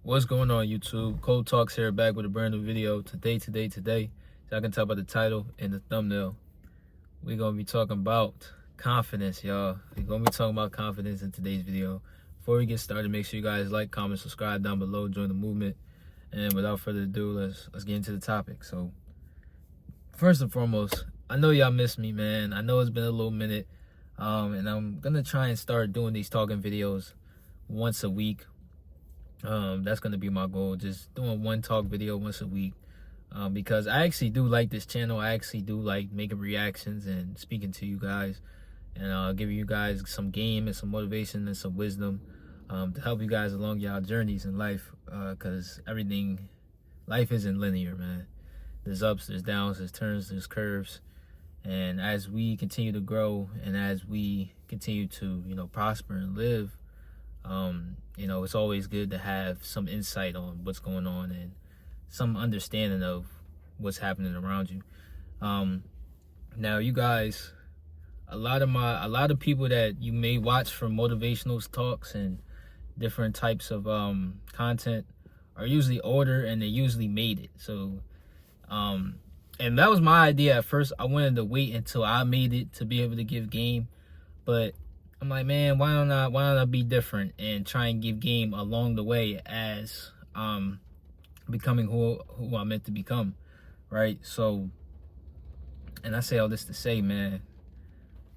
What's going on, YouTube? Cold Talks here, back with a brand new video. Today. So I can tell by the title and the thumbnail, we're going to be talking about confidence, y'all. We're going to be talking about confidence in today's video. Before we get started, make sure you guys like, comment, subscribe down below, join the movement. And without further ado, let's get into the topic. So, first and foremost, I know y'all miss me, man. I know it's been a little minute. And I'm going to try and start doing these talking videos once a week. That's going to be my goal, just doing one talk video once a week, because I actually do like this channel. I actually do like making reactions and speaking to you guys, and giving you guys some game and some motivation and some wisdom, to help you guys along y'all journeys in life, because life isn't linear, man. There's ups, there's downs, there's turns, there's curves, and as we continue to grow and as we continue to prosper and live, it's always good to have some insight on what's going on and some understanding of what's happening around you. Now, you guys, a lot of people that you may watch for motivational talks and different types of content are usually older, and they usually made it. So, and that was my idea at first. I wanted to wait until I made it to be able to give game, but I'm like, man, why don't I be different and try and give game along the way as becoming who I'm meant to become, right? So, and I say all this to say, man,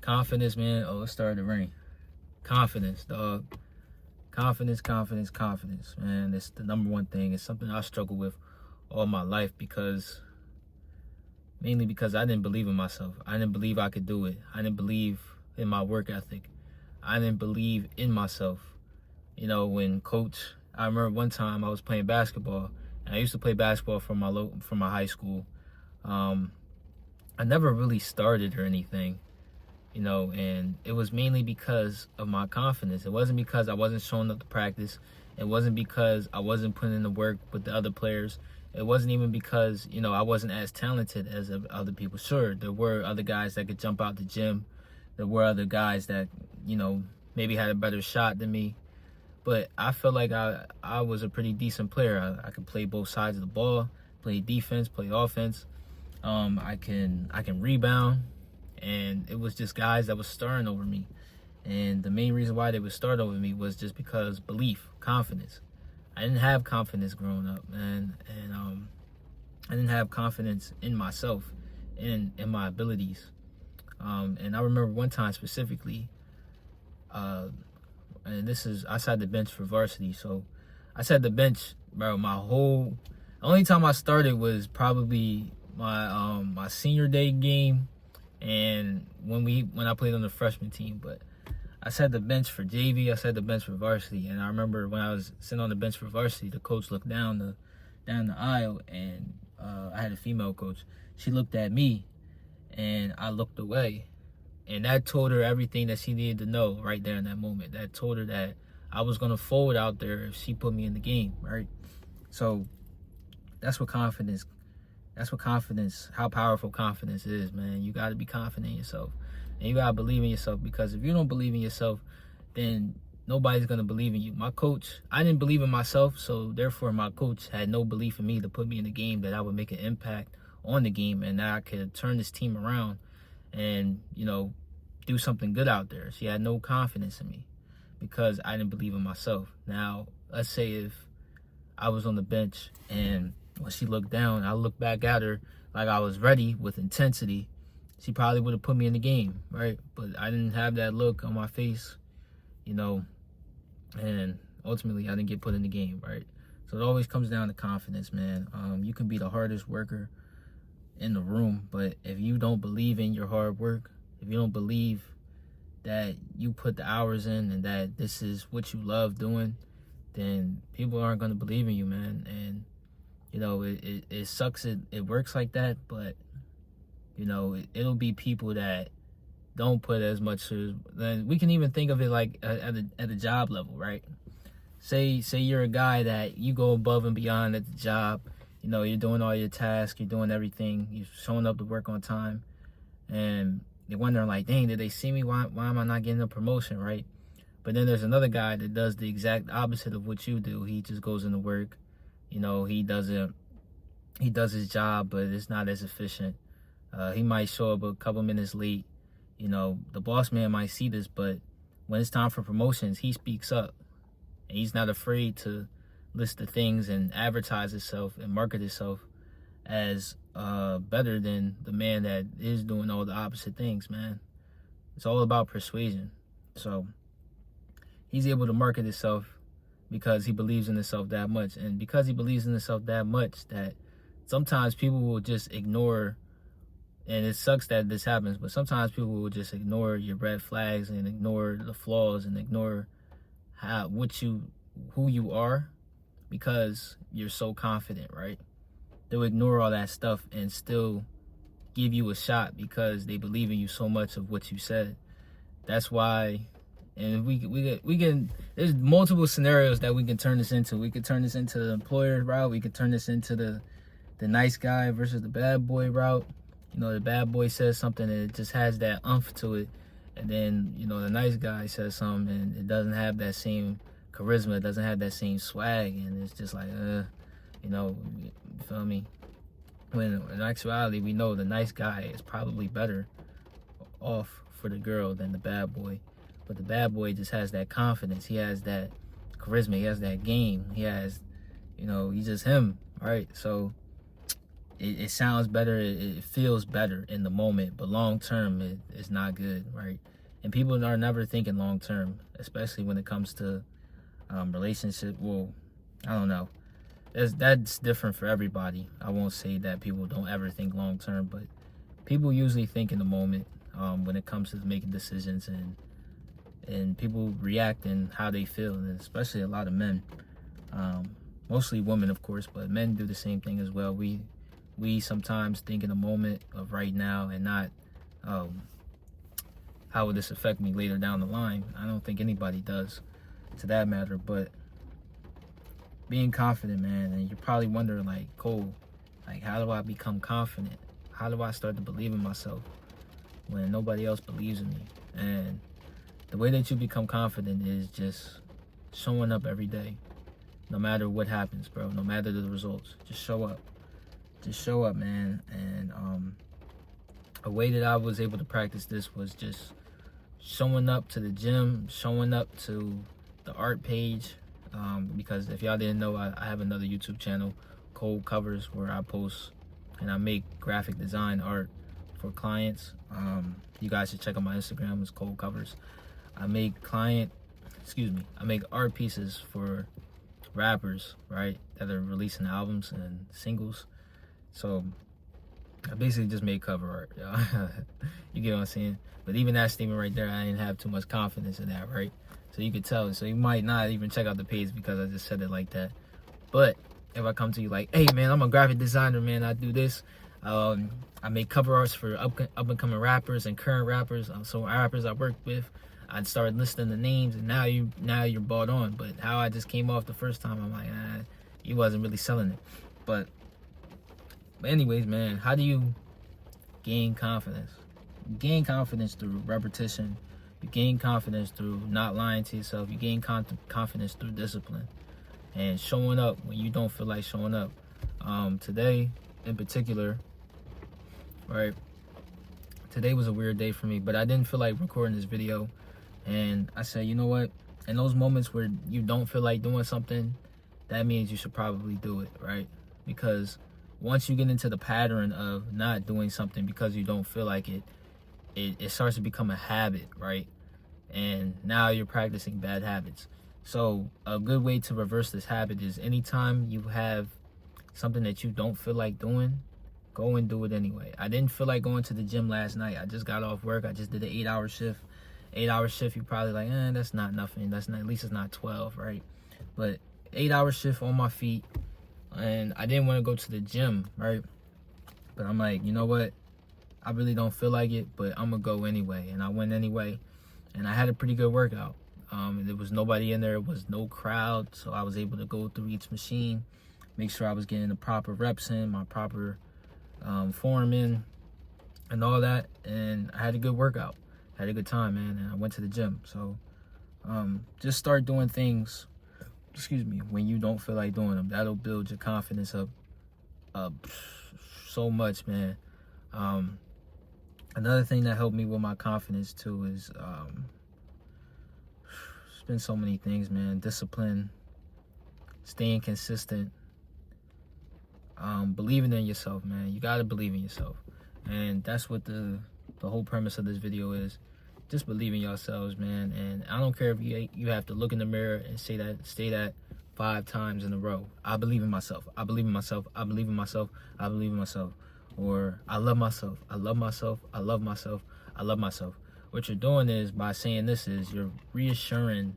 confidence, man. Oh, it started to rain. Confidence, dog. Confidence, man. That's the number one thing. It's something I struggle with all my life, mainly because I didn't believe in myself. I didn't believe I could do it. I didn't believe in my work ethic. I didn't believe in myself. When I remember one time I was playing basketball, and I used to play basketball from my high school. I never really started or anything, and it was mainly because of my confidence. It wasn't because I wasn't showing up to practice. It wasn't because I wasn't putting in the work with the other players. It wasn't even because, I wasn't as talented as other people. Sure, there were other guys that could jump out the gym. There were other guys that, maybe had a better shot than me. But I felt like I was a pretty decent player. I could play both sides of the ball, play defense, play offense. I can rebound. And it was just guys that was starring over me. And the main reason why they would start over me was just because belief, confidence. I didn't have confidence growing up, man. And I didn't have confidence in myself, in my abilities. And I remember one time specifically, and this is, I sat the bench for varsity. So I sat the bench, bro, the only time I started was probably my senior day game, and when I played on the freshman team. But I sat the bench for JV, I sat the bench for varsity. And I remember when I was sitting on the bench for varsity, the coach looked down the aisle, and I had a female coach. She looked at me, and I looked away, and that told her everything that she needed to know right there in that moment. That told her that I was going to fold out there if she put me in the game, right? So that's what confidence, how powerful confidence is, man. You got to be confident in yourself, and you got to believe in yourself, because if you don't believe in yourself, then nobody's going to believe in you. My coach, I didn't believe in myself, so therefore my coach had no belief in me to put me in the game, that I would make an impact on the game, and that I could turn this team around and, do something good out there. She had no confidence in me because I didn't believe in myself. Now, let's say if I was on the bench, and when she looked down, I looked back at her like I was ready with intensity, she probably would have put me in the game, right? But I didn't have that look on my face, and ultimately I didn't get put in the game, right? So it always comes down to confidence, man. You can be the hardest worker in the room, but if you don't believe in your hard work, if you don't believe that you put the hours in and that this is what you love doing, then people aren't going to believe in you, man. And it sucks. It works like that, but it'll be people that don't put as much. Then we can even think of it like at a job level, right? Say you're a guy that you go above and beyond at the job. You're doing all your tasks, you're doing everything, you're showing up to work on time, and you're wondering like, dang, did they see me? Why am I not getting a promotion, right? But then there's another guy that does the exact opposite of what you do. He just goes into work, you know, he does his job, but it's not as efficient. He might show up a couple minutes late. You know, the boss man might see this, but when it's time for promotions, he speaks up. And he's not afraid to list the things and advertise himself and market himself as better than the man that is doing all the opposite things, man. It's all about persuasion. So he's able to market himself because he believes in himself that much. And because he believes in himself that much, that sometimes people will just ignore, and it sucks that this happens, but sometimes people will just ignore your red flags and ignore the flaws and ignore who you are, because you're so confident, right? They'll ignore all that stuff and still give you a shot because they believe in you so much of what you said. That's why. And we can, there's multiple scenarios that we can turn this into. We could turn this into the employer route. We could turn this into the nice guy versus the bad boy route. You know, the bad boy says something and it just has that umph to it. And then, you know, the nice guy says something and it doesn't have that same charisma. It doesn't have that same swag. And it's just like, you know, you feel me? When in actuality, we know the nice guy is probably better off for the girl than the bad boy. But the bad boy just has that confidence. He has that charisma. He has that game. He has, you know, he's just him, right? So it sounds better. It feels better in the moment. But long term, it's not good, right? And people are never thinking long term, especially when it comes to relationship. Well, I don't know. That's different for everybody. I won't say that people don't ever think long term, but people usually think in the moment when it comes to making decisions, and people react in how they feel, and especially a lot of men, mostly women of course, but men do the same thing as well. We sometimes think in the moment of right now and not how would this affect me later down the line. I don't think anybody does to that matter. But being confident, man, and you're probably wondering like, Cole, like, how do I become confident? How do I start to believe in myself when nobody else believes in me? And the way that you become confident is just showing up every day, no matter what happens, bro, no matter the results. Just show up. Just show up, man. And a way that I was able to practice this was just showing up to the gym, showing up to the art page. Because if y'all didn't know, I have another YouTube channel, Cold Covers, where I post and I make graphic design art for clients. You guys should check out my Instagram. It's Cold Covers. I make art pieces for rappers, right, that are releasing albums and singles. So I basically just made cover art, y'all. You get what I'm saying? But even that statement right there, I didn't have too much confidence in that, right? So you could tell. So you might not even check out the page because I just said it like that. But if I come to you like, hey man, I'm a graphic designer, man, I do this. I make cover arts for up and coming rappers and current rappers. So rappers I work with, I'd start listing the names, and now you're bought on. But how I just came off the first time, I'm like, you wasn't really selling it. But anyways, man, how do you gain confidence? You gain confidence through repetition. You gain confidence through not lying to yourself. You gain confidence through discipline and showing up when you don't feel like showing up. Today, in particular, right? Today was a weird day for me, but I didn't feel like recording this video. And I said, you know what? In those moments where you don't feel like doing something, that means you should probably do it, right? Because once you get into the pattern of not doing something because you don't feel like it, it starts to become a habit, right? And now you're practicing bad habits. So a good way to reverse this habit is anytime you have something that you don't feel like doing, go and do it anyway. I didn't feel like going to the gym last night. I just got off work. I just did an 8-hour shift. 8-hour shift, you're probably like, that's not nothing. That's not, at least it's not 12, right? But 8-hour shift on my feet, and I didn't want to go to the gym, right? But I'm like, you know what? I really don't feel like it, but I'm gonna go anyway. And I went anyway, and I had a pretty good workout. There was nobody in there. It was no crowd, so I was able to go through each machine, make sure I was getting the proper reps in, my proper form in, and all that. And I had a good workout. I had a good time, man, and I went to the gym. So Just start doing things, when you don't feel like doing them. That'll build your confidence up so much, man. Another thing that helped me with my confidence too is it's been so many things, man. Discipline, staying consistent, believing in yourself, man. You gotta believe in yourself, and that's what the whole premise of this video is. Just believe in yourselves, man. And I don't care if you have to look in the mirror and say that 5 times in a row. I believe in myself. I believe in myself. I believe in myself. I believe in myself. Or I love myself. I love myself. I love myself. I love myself. What you're doing is, by saying this, is you're reassuring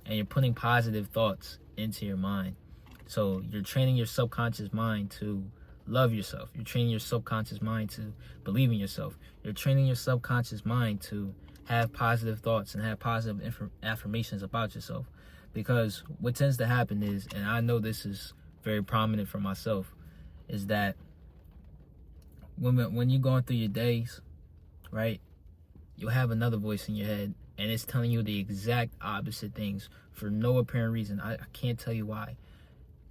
and you're putting positive thoughts into your mind. So you're training your subconscious mind to love yourself. You're training your subconscious mind to believe in yourself. You're training your subconscious mind to have positive thoughts and have positive affirmations about yourself. Because what tends to happen is, and I know this is very prominent for myself, is that when you're going through your days, right, you'll have another voice in your head, and it's telling you the exact opposite things for no apparent reason. I can't tell you why.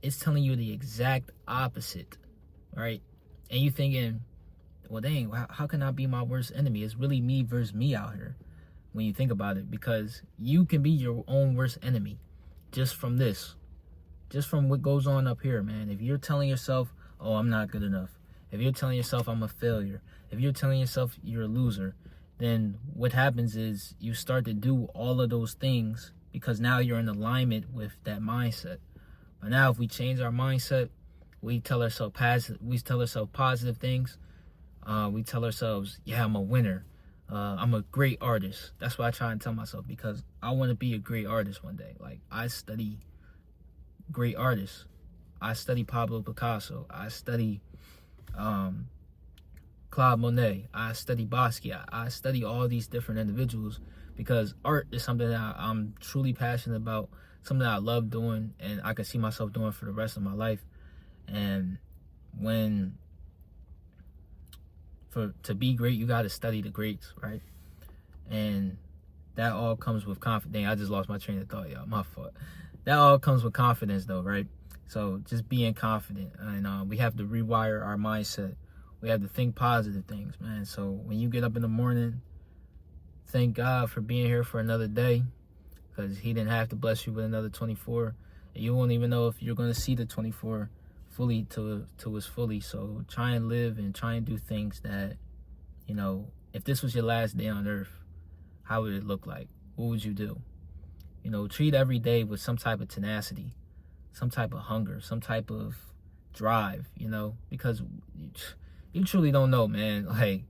It's telling you the exact opposite, right? And you thinking, well, dang, how can I be my worst enemy? It's really me versus me out here when you think about it, because you can be your own worst enemy just from what goes on up here, man. If you're telling yourself, oh, I'm not good enough, if you're telling yourself I'm a failure, if you're telling yourself you're a loser, then what happens is you start to do all of those things because now you're in alignment with that mindset. But now if we change our mindset, we tell ourselves positive things. We tell ourselves, yeah, I'm a winner. I'm a great artist. That's what I try and tell myself, because I want to be a great artist one day. Like, I study great artists. I study Pablo Picasso. I study Claude Monet. I study Basquiat. I study all these different individuals because art is something that I'm truly passionate about, something that I love doing, and I can see myself doing for the rest of my life. And to be great, you got to study the greats, right? And that all comes with confidence. I just lost my train of thought, y'all. My fault. That all comes with confidence, though, right? So just being confident, and we have to rewire our mindset. We have to think positive things, man. So when you get up in the morning, thank God for being here for another day, because he didn't have to bless you with another 24. And you won't even know if you're going to see the 24 fully to its fully. So try and live and try and do things that, if this was your last day on earth, how would it look like? What would you do? Treat every day with some type of tenacity, some type of hunger, some type of drive, because you truly don't know, man. Like,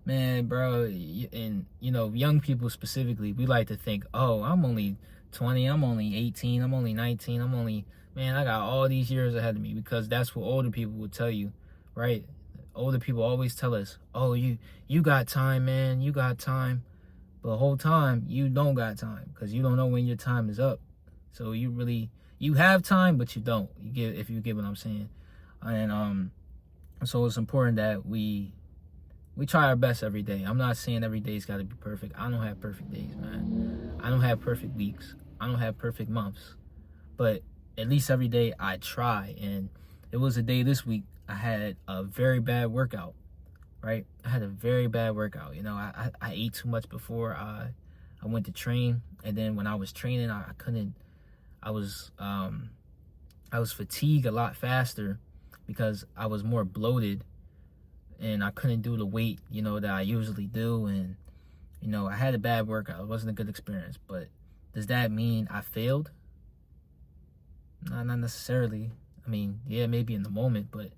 man, bro, and young people specifically, we like to think, oh, I'm only 20, I'm only 18, I'm only 19, man, I got all these years ahead of me, because that's what older people would tell you, right? Older people always tell us, oh, you got time, man, you got time. But the whole time, you don't got time, because you don't know when your time is up. So you have time, but you don't, if you get what I'm saying. And so it's important that we try our best every day. I'm not saying every day's got to be perfect. I don't have perfect days, man. I don't have perfect weeks. I don't have perfect months. But at least every day I try. And it was a day this week I had a very bad workout, right? I had a very bad workout. I ate too much before I went to train. And then when I was training, I was fatigued a lot faster because I was more bloated. And I couldn't do the weight, that I usually do. And, I had a bad workout. It wasn't a good experience. But does that mean I failed? No, not necessarily. I mean, yeah, maybe in the moment. But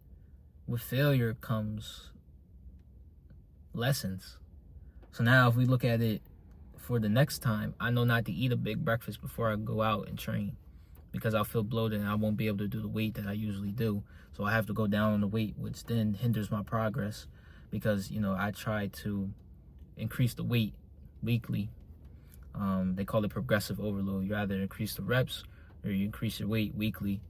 with failure comes lessons. So now if we look at it for the next time, I know not to eat a big breakfast before I go out and train, because I'll feel bloated and I won't be able to do the weight that I usually do. So I have to go down on the weight, which then hinders my progress, because, I try to increase the weight weekly. They call it progressive overload. You either increase the reps or you increase your weight weekly,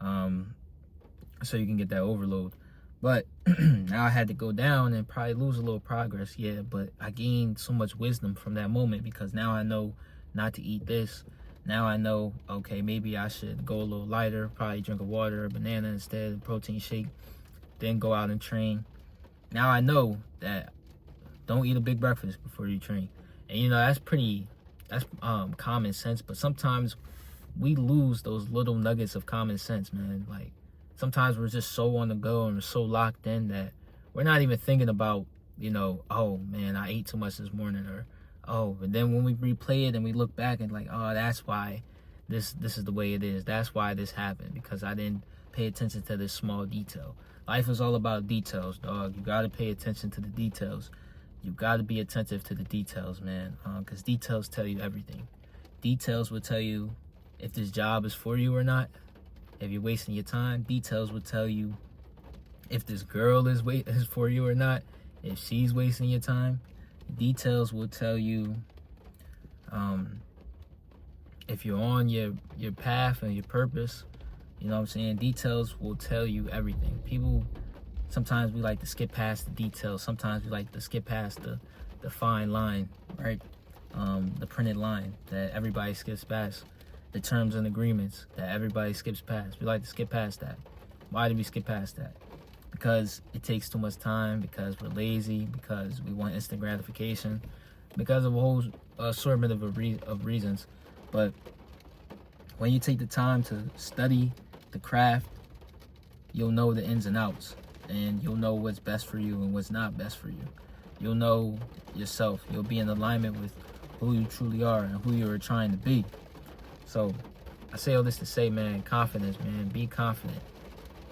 so you can get that overload. But now I had to go down and probably lose a little progress, yeah, but I gained so much wisdom from that moment, because now I know not to eat this. Now I know, okay, maybe I should go a little lighter, probably drink a water, a banana instead, a protein shake, then go out and train. Now I know that don't eat a big breakfast before you train. And you know, that's common sense, but sometimes we lose those little nuggets of common sense, man. Like, sometimes we're just so on the go and we're so locked in that we're not even thinking about, you know, oh man, I ate too much this morning, or oh, but then when we replay it and we look back and like, oh, that's why this is the way it is. That's why this happened, because I didn't pay attention to this small detail. Life is all about details, dog. You got to pay attention to the details. You got to be attentive to the details, man, because details tell you everything. Details will tell you if this job is for you or not, if you're wasting your time. Details will tell you if this girl is for you or not, if she's wasting your time. Details will tell you if you're on your path and your purpose. You know what I'm saying? Details will tell you everything. People, sometimes we like to skip past the details. Sometimes we like to skip past the fine line, right? The printed line that everybody skips past. The terms and agreements that everybody skips past. We like to skip past that. Why do we skip past that? Because it takes too much time, because we're lazy, because we want instant gratification, because of a whole assortment of reasons. But when you take the time to study the craft, you'll know the ins and outs, and you'll know what's best for you and what's not best for you. You'll know yourself. You'll be in alignment with who you truly are and who you're trying to be. So I say all this to say, man, confidence, man. Be confident.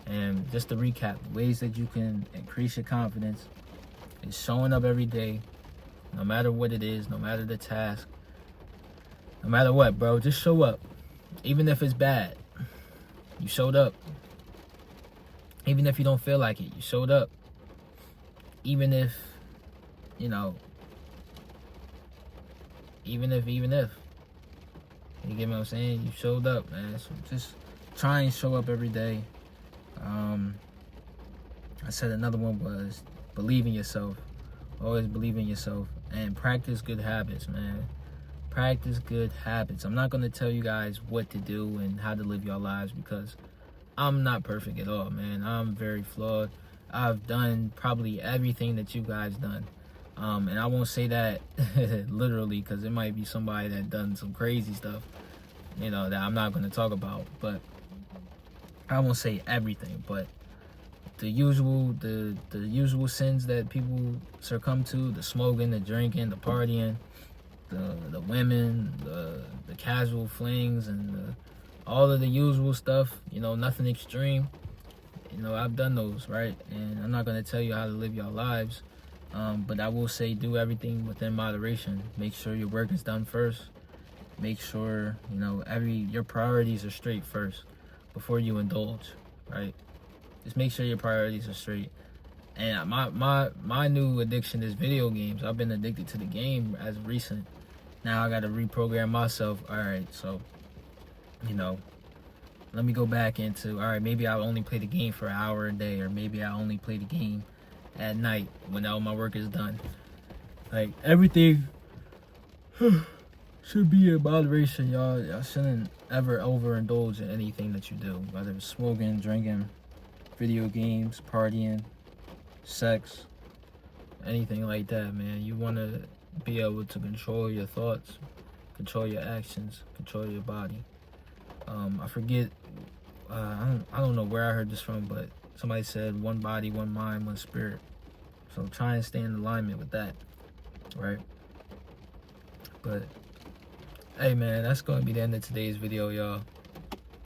And just to recap, ways that you can increase your confidence is showing up every day, no matter what it is, no matter the task, no matter what, bro. Just show up. Even if it's bad, you showed up. Even if you don't feel like it, you showed up. Even if, you know, even if. You get what I'm saying? You showed up, man. So just try and show up every day. I said another one was believe in yourself. Always believe in yourself. And practice good habits, man. Practice good habits. I'm not going to tell you guys what to do and how to live your lives, because I'm not perfect at all, man. I'm very flawed. I've done probably everything that you guys done. And I won't say that literally, because it might be somebody that done some crazy stuff, you know, that I'm not going to talk about. But I won't say everything, but the usual sins that people succumb to: the smoking, the drinking, the partying, the women, the casual flings, and all of the usual stuff. You know, nothing extreme. You know, I've done those, right? And I'm not going to tell you how to live your lives, but I will say do everything within moderation. Make sure your work is done first. Make sure, you know, your priorities are straight first before you indulge, right? Just make sure your priorities are straight. And my new addiction is video games. I've been addicted to the game as of recent. Now I got to reprogram myself. All right, so, you know, let me go back into, all right, maybe I'll only play the game for an hour a day, or maybe I only play the game at night when all my work is done. Like, everything should be in moderation, y'all. Y'all shouldn't ever overindulge in anything that you do, whether it's smoking, drinking, video games, partying, sex, anything like that, man. You want to be able to control your thoughts, control your actions, control your body. I forget, I don't know where I heard this from, but somebody said one body, one mind, one spirit. So try and stay in alignment with that, right? But hey, man, that's going to be the end of today's video, y'all.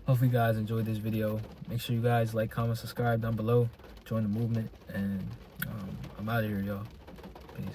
Hopefully you guys enjoyed this video. Make sure you guys like, comment, subscribe down below. Join the movement. And I'm out of here, y'all. Peace.